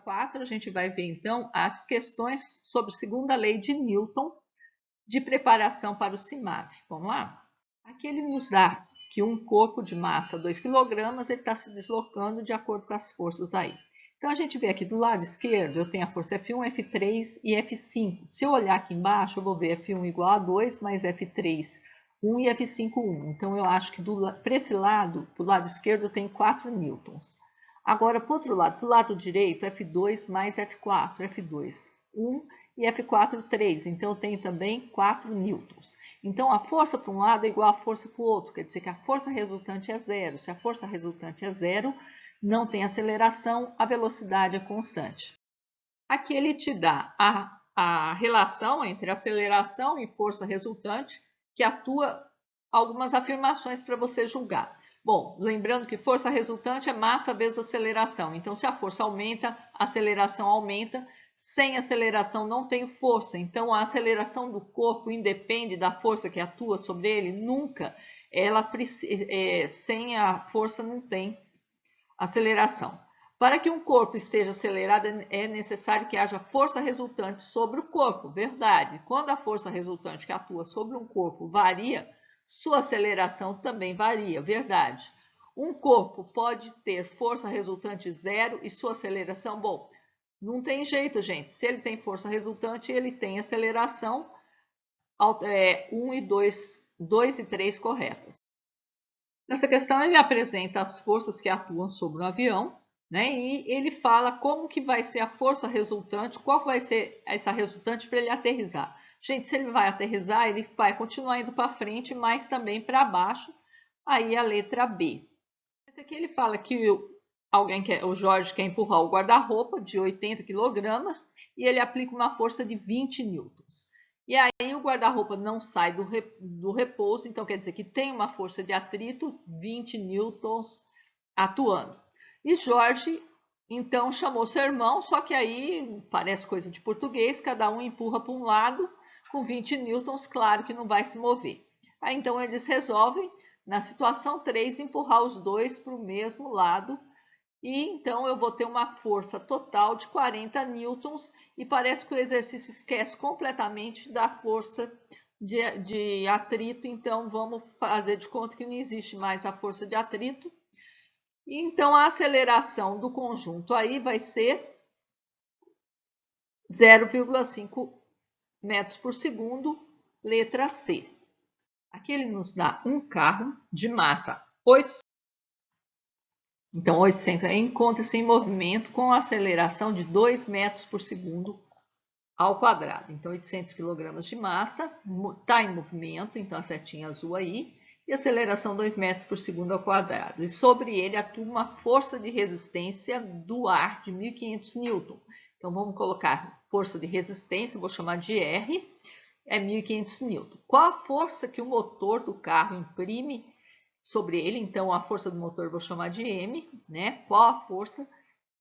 4, a gente vai ver então as questões sobre segunda lei de Newton de preparação para o CIMAV. Vamos lá? Aqui ele nos dá que um corpo de massa 2 kg ele está se deslocando de acordo com as forças aí. Então a gente vê aqui do lado esquerdo, eu tenho a força F1, F3 e F5. Se eu olhar aqui embaixo, eu vou ver F1 igual a 2 mais F3, 1 e F5, 1. Então eu acho que para esse lado, do lado esquerdo, eu tenho 4 newtons. Agora, para o outro lado, para o lado direito, F2 mais F4, F2, 1 e F4, 3. Então, eu tenho também 4 newtons. Então, a força para um lado é igual à força para o outro. Quer dizer que a força resultante é zero. Se a força resultante é zero, não tem aceleração, a velocidade é constante. Aqui ele te dá a relação entre aceleração e força resultante, que atua algumas afirmações para você julgar. Bom, lembrando que força resultante é massa vezes aceleração. Então, se a força aumenta, a aceleração aumenta. Sem aceleração não tem força. Então, a aceleração do corpo independe da força que atua sobre ele? Nunca. Sem a força não tem aceleração. Para que um corpo esteja acelerado, é necessário que haja força resultante sobre o corpo. Verdade. Quando a força resultante que atua sobre um corpo varia, sua aceleração também varia, verdade. Um corpo pode ter força resultante zero e sua aceleração, bom, não tem jeito, gente. Se ele tem força resultante, ele tem aceleração 1 e 2 e 3 corretas. Nessa questão, ele apresenta as forças que atuam sobre o avião, né? E ele fala como que vai ser a força resultante, qual vai ser essa resultante para ele aterrissar. Gente, se ele vai aterrissar, ele vai continuar indo para frente, mas também para baixo. Aí a letra B. Esse aqui ele fala que o Jorge quer empurrar o guarda-roupa de 80 kg e ele aplica uma força de 20 newtons. E aí o guarda-roupa não sai do repouso, então quer dizer que tem uma força de atrito, 20 newtons atuando. E Jorge então chamou seu irmão, só que aí parece coisa de português, cada um empurra para um lado, com 20 newtons, claro que não vai se mover. Aí então eles resolvem, na situação 3, empurrar os dois para o mesmo lado, e então eu vou ter uma força total de 40 newtons, e parece que o exercício esquece completamente da força de atrito, então vamos fazer de conta que não existe mais a força de atrito. E então a aceleração do conjunto aí vai ser 0,5 metros por segundo, letra C. Aqui ele nos dá um carro de massa 800. Então, 800 encontra-se em movimento com aceleração de 2 metros por segundo ao quadrado. Então, 800 kg de massa, está em movimento, então a setinha azul aí, e aceleração 2 metros por segundo ao quadrado. E sobre ele atua uma força de resistência do ar de 1.500 Newton. Então, vamos colocar força de resistência, vou chamar de R, é 1.500 Newton. Qual a força que o motor do carro imprime sobre ele? Então, a força do motor eu vou chamar de M, né? Qual a força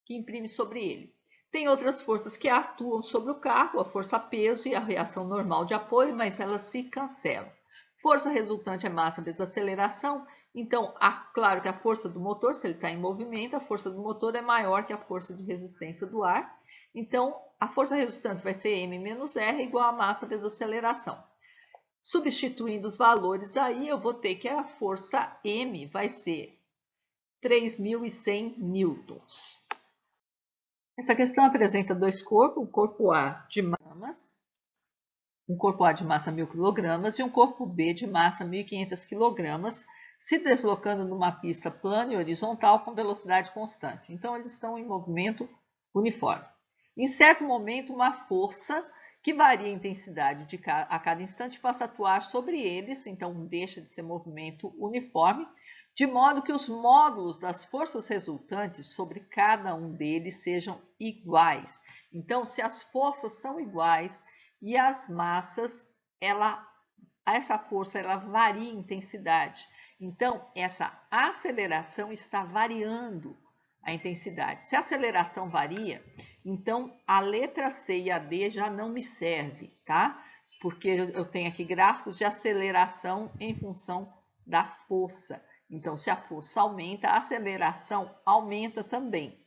que imprime sobre ele? Tem outras forças que atuam sobre o carro, a força peso e a reação normal de apoio, mas elas se cancelam. Força resultante é massa vezes aceleração. Então, claro que a força do motor, se ele está em movimento, a força do motor é maior que a força de resistência do ar. Então, a força resultante vai ser M menos R igual a massa vezes aceleração. Substituindo os valores aí, eu vou ter que a força M vai ser 3.100 newtons. Essa questão apresenta dois corpos, um corpo A de massa 1.000 kg e um corpo B de massa 1.500 kg, se deslocando numa pista plana e horizontal com velocidade constante. Então, eles estão em movimento uniforme. Em certo momento, uma força que varia a intensidade a cada instante passa a atuar sobre eles, então deixa de ser movimento uniforme, de modo que os módulos das forças resultantes sobre cada um deles sejam iguais. Então, se as forças são iguais e as massas, essa força varia em intensidade. Então, essa aceleração está variando a intensidade. Se a aceleração varia, então a letra C e a D já não me serve, tá? Porque eu tenho aqui gráficos de aceleração em função da força. Então, se a força aumenta, a aceleração aumenta também.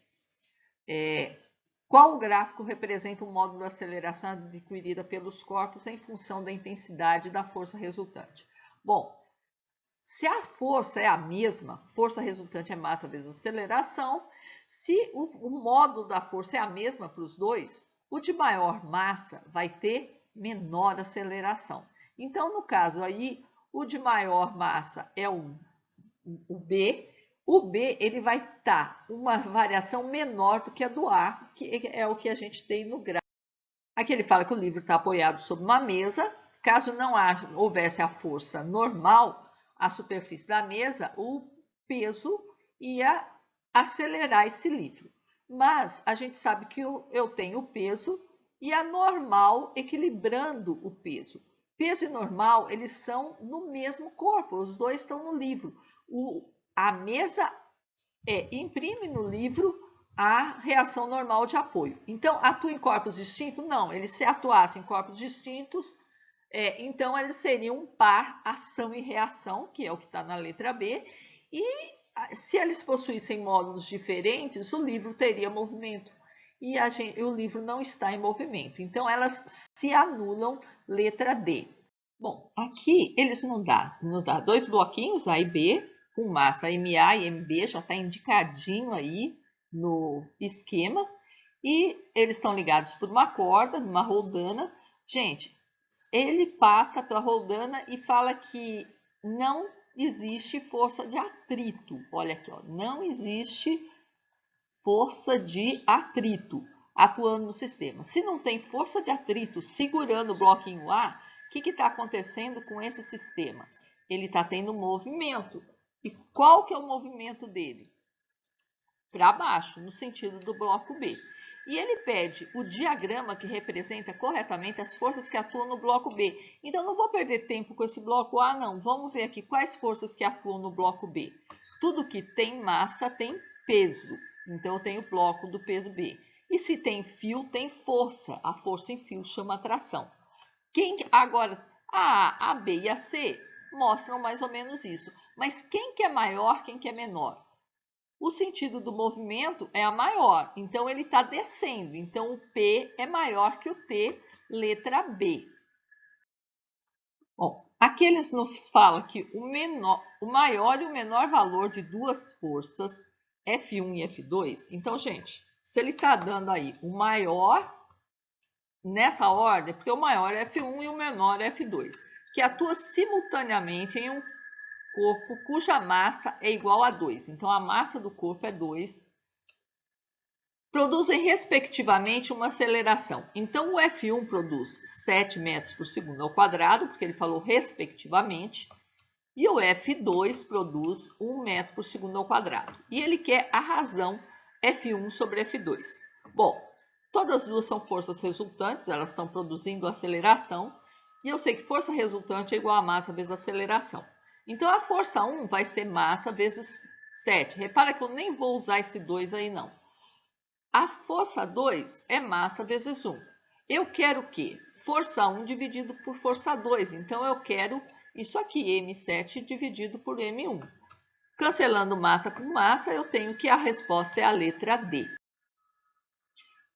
Qual gráfico representa o modo da aceleração adquirida pelos corpos em função da intensidade da força resultante? Bom, se a força é a mesma, força resultante é massa vezes aceleração, se o modo da força é a mesma para os dois, o de maior massa vai ter menor aceleração. Então, no caso aí, o de maior massa é o B. O B ele vai estar uma variação menor do que a do A, que é o que a gente tem no gráfico. Aqui ele fala que o livro está apoiado sobre uma mesa. Caso não houvesse a força normal, a superfície da mesa, o peso ia acelerar esse livro. Mas a gente sabe que eu tenho o peso e a normal equilibrando o peso. Peso e normal, eles são no mesmo corpo, os dois estão no livro. A mesa imprime no livro a reação normal de apoio. Então, atua em corpos distintos? Não, eles se atuassem em corpos distintos, então eles seriam um par ação e reação, que é o que está na letra B, e se eles possuíssem módulos diferentes, o livro teria movimento, e o livro não está em movimento. Então, elas se anulam, letra D. Bom, aqui eles nos dão dois bloquinhos, A e B, com massa MA e MB, já está indicadinho aí no esquema. E eles estão ligados por uma corda, numa roldana. Gente, ele passa pela roldana e fala que não existe força de atrito. Olha aqui, ó, não existe força de atrito atuando no sistema. Se não tem força de atrito segurando o bloquinho A, o que está acontecendo com esse sistema? Ele está tendo movimento. E qual que é o movimento dele? Para baixo, no sentido do bloco B. E ele pede o diagrama que representa corretamente as forças que atuam no bloco B. Então, não vou perder tempo com esse bloco A, não. Vamos ver aqui quais forças que atuam no bloco B. Tudo que tem massa tem peso. Então, eu tenho o bloco do peso B. E se tem fio, tem força. A força em fio chama atração. Agora, a B e a C mostram mais ou menos isso. Mas quem que é maior, quem que é menor? O sentido do movimento é a maior, então ele está descendo. Então, o P é maior que o T, letra B. Bom, aqui eles nos falam que o maior e o menor valor de duas forças, F1 e F2. Então, gente, se ele está dando aí o maior nessa ordem, porque o maior é F1 e o menor é F2, que atua simultaneamente em um corpo cuja massa é igual a 2. Então, a massa do corpo é 2. Produzem, respectivamente, uma aceleração. Então, o F1 produz 7 metros por segundo ao quadrado, porque ele falou respectivamente, e o F2 produz 1 metro por segundo ao quadrado. E ele quer a razão F1 sobre F2. Bom, todas as duas são forças resultantes, elas estão produzindo aceleração, e eu sei que força resultante é igual a massa vezes aceleração. Então, a força 1 vai ser massa vezes 7. Repara que eu nem vou usar esse 2 aí, não. A força 2 é massa vezes 1. Eu quero o quê? Força 1 dividido por força 2. Então, eu quero isso aqui, M7 dividido por M1. Cancelando massa com massa, eu tenho que a resposta é a letra D.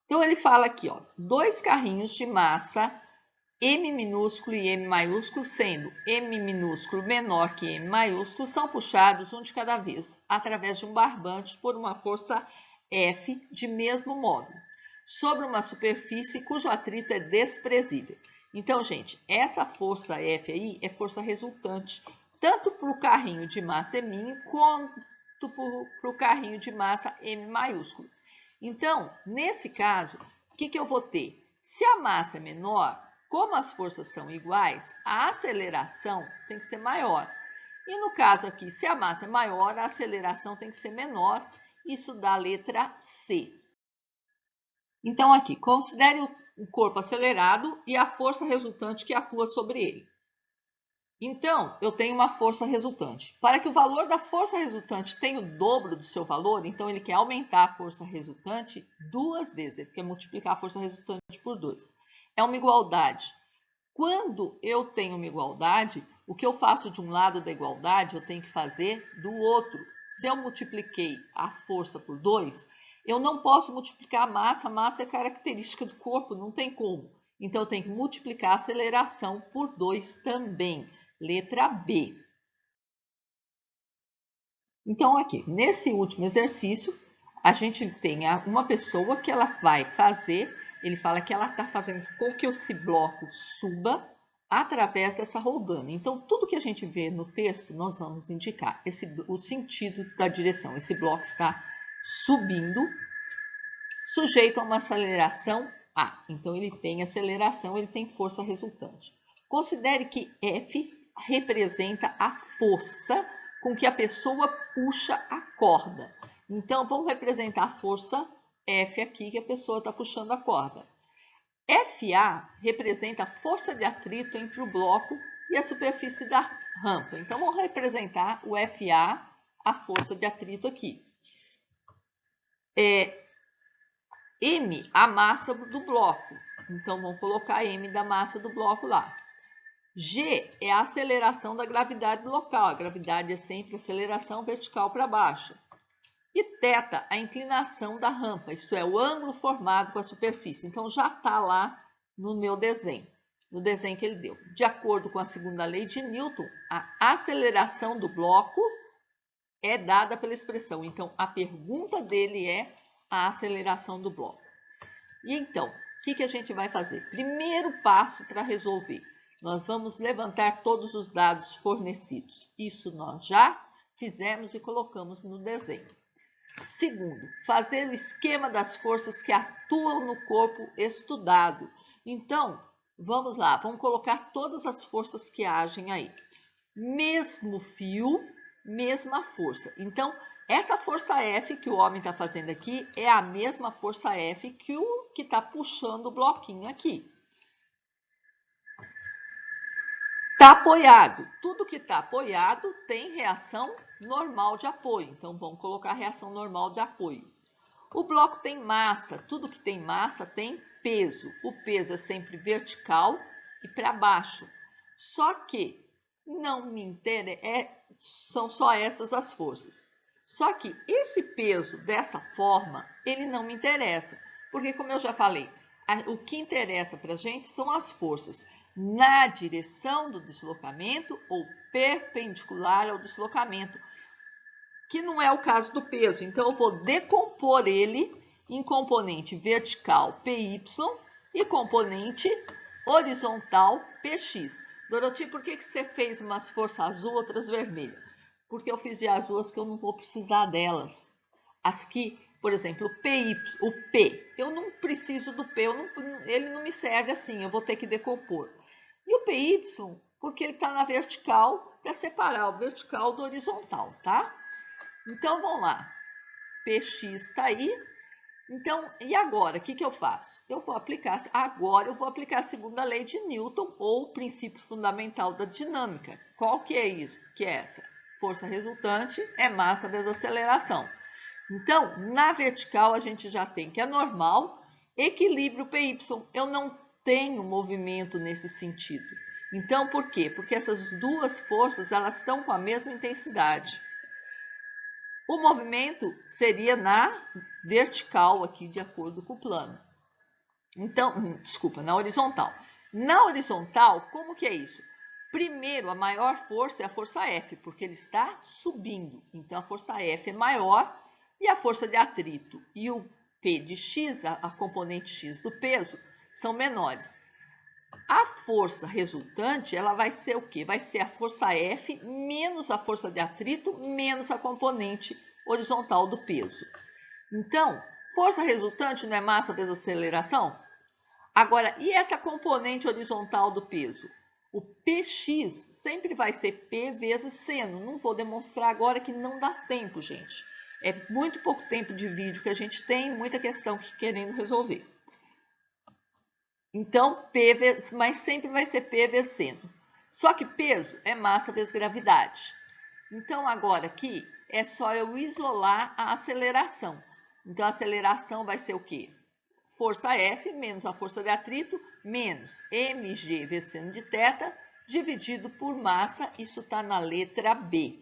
Então, ele fala aqui, ó, 2 carrinhos de massa M minúsculo e M maiúsculo, sendo M minúsculo menor que M maiúsculo, são puxados um de cada vez, através de um barbante por uma força F de mesmo modo, sobre uma superfície cujo atrito é desprezível. Então, gente, essa força F aí é força resultante, tanto para o carrinho de massa M quanto para o carrinho de massa M maiúsculo. Então, nesse caso, o que eu vou ter? Se a massa é menor, como as forças são iguais, a aceleração tem que ser maior. E no caso aqui, se a massa é maior, a aceleração tem que ser menor. Isso dá a letra C. Então, aqui, considere o corpo acelerado e a força resultante que atua sobre ele. Então, eu tenho uma força resultante. Para que o valor da força resultante tenha o dobro do seu valor, então ele quer aumentar a força resultante 2 vezes. Ele quer multiplicar a força resultante por 2. É uma igualdade. Quando eu tenho uma igualdade, o que eu faço de um lado da igualdade, eu tenho que fazer do outro. Se eu multipliquei a força por 2, Eu não posso multiplicar a massa é característica do corpo, não tem como. Então, eu tenho que multiplicar a aceleração por 2 também. Letra B. Então, aqui, nesse último exercício, a gente tem uma pessoa que ela vai fazer, ele fala que ela está fazendo com que esse bloco suba através dessa roldana. Então, tudo que a gente vê no texto, nós vamos indicar o sentido da direção. Esse bloco está subindo, sujeito a uma aceleração A. Então, ele tem aceleração, ele tem força resultante. Considere que F representa a força com que a pessoa puxa a corda. Então, vamos representar a força F aqui, que a pessoa está puxando a corda. FA representa a força de atrito entre o bloco e a superfície da rampa. Então, vamos representar o FA, a força de atrito aqui. M, a massa do bloco. Então, vamos colocar M da massa do bloco lá. G é a aceleração da gravidade local. A gravidade é sempre aceleração vertical para baixo. E θ, a inclinação da rampa, isto é, o ângulo formado com a superfície. Então, já está lá no meu desenho, no desenho que ele deu. De acordo com a segunda lei de Newton, a aceleração do bloco é dada pela expressão. Então, a pergunta dele é a aceleração do bloco. E então, o que a gente vai fazer? Primeiro passo para resolver. Nós vamos levantar todos os dados fornecidos. Isso nós já fizemos e colocamos no desenho. Segundo, fazer o esquema das forças que atuam no corpo estudado. Então, vamos lá, vamos colocar todas as forças que agem aí. Mesmo fio, mesma força. Então, essa força F que o homem está fazendo aqui é a mesma força F que o que está puxando o bloquinho aqui. Está apoiado. Tudo que está apoiado tem reação normal de apoio. Então, vamos colocar reação normal de apoio. O bloco tem massa. Tudo que tem massa tem peso. O peso é sempre vertical e para baixo. Só que não me interessa, são só essas as forças. Só que esse peso dessa forma, ele não me interessa. Porque, como eu já falei, o que interessa para a gente são as forças na direção do deslocamento ou perpendicular ao deslocamento, que não é o caso do peso. Então, eu vou decompor ele em componente vertical PY e componente horizontal PX. Doroti, por que você fez umas forças azul, outras vermelhas? Porque eu fiz de azul as que eu não vou precisar delas. As que, por exemplo, o P, eu não preciso do P, ele não me serve assim, eu vou ter que decompor. E o PY, porque ele está na vertical, para separar o vertical do horizontal, tá? Então, vamos lá. PX está aí. Então, e agora, o que eu faço? Agora eu vou aplicar a segunda lei de Newton, ou o princípio fundamental da dinâmica. Qual que é isso? Que é essa? Força resultante é massa vezes aceleração. Então, na vertical, a gente já tem que é normal, equilíbrio PY. Eu não tenho movimento nesse sentido. Então, por quê? Porque essas duas forças, elas estão com a mesma intensidade. O movimento seria na vertical aqui, de acordo com o plano. Então, desculpa, na horizontal. Na horizontal, como que é isso? Primeiro, a maior força é a força F, porque ele está subindo. Então, a força F é maior e a força de atrito e o P de X, a componente X do peso, são menores. A força resultante, ela vai ser o quê? Vai ser a força F menos a força de atrito menos a componente horizontal do peso. Então, força resultante não é massa vezes aceleração? Agora, e essa componente horizontal do peso? O PX sempre vai ser P vezes seno. Não vou demonstrar agora que não dá tempo, gente. É muito pouco tempo de vídeo que a gente tem, muita questão que querendo resolver. Então, mas sempre vai ser P vezes seno. Só que peso é massa vezes gravidade. Então, agora aqui é só eu isolar a aceleração. Então, a aceleração vai ser o quê? Força F menos a força de atrito menos mg vezes seno de θ dividido por massa. Isso está na letra B.